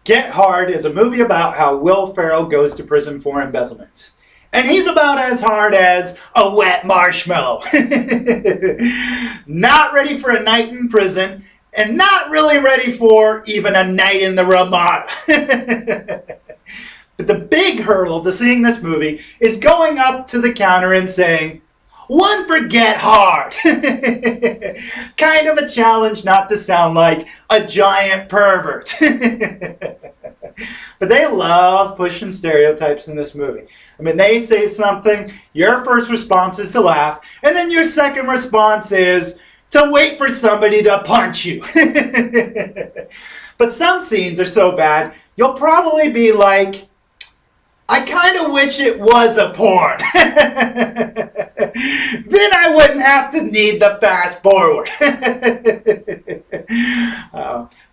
Get Hard is a movie about how Will Ferrell goes to prison for embezzlement. And he's about as hard as a wet marshmallow. Not ready for a night in prison, and not really ready for even a night in the Ramada. But the big hurdle to seeing this movie is going up to the counter and saying, "One for Get Hard." Kind of a challenge not to sound like a giant pervert. But they love pushing stereotypes in this movie. I mean, they say something, your first response is to laugh, and then your second response is to wait for somebody to punch you. But some scenes are so bad, you'll probably be like, I kind of wish it was a porn. Then I wouldn't have to need the fast forward.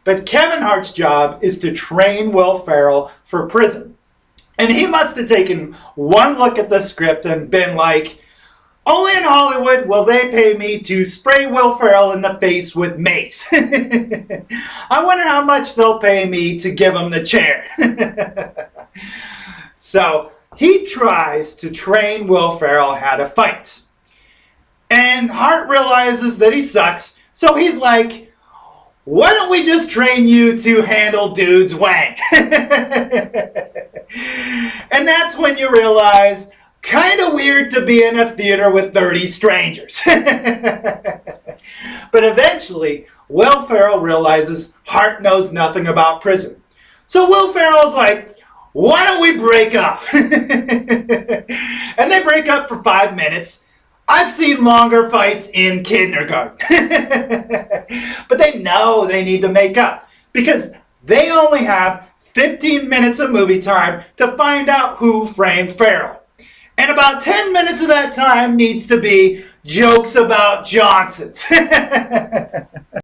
But Kevin Hart's job is to train Will Ferrell for prison. And he must have taken one look at the script and been like, only in Hollywood will they pay me to spray Will Ferrell in the face with mace. I wonder how much they'll pay me to give him the chair. So he tries to train Will Ferrell how to fight. And Hart realizes that he sucks, so he's like, why don't we just train you to handle dude's wang? And that's when you realize, kind of weird to be in a theater with 30 strangers. But eventually, Will Ferrell realizes Hart knows nothing about prison. So Will Ferrell's like, why don't we break up? And they break up for 5 minutes. I've seen longer fights in kindergarten. But they know they need to make up because they only have 15 minutes of movie time to find out who framed Ferrell. And about 10 minutes of that time needs to be jokes about Johnsons.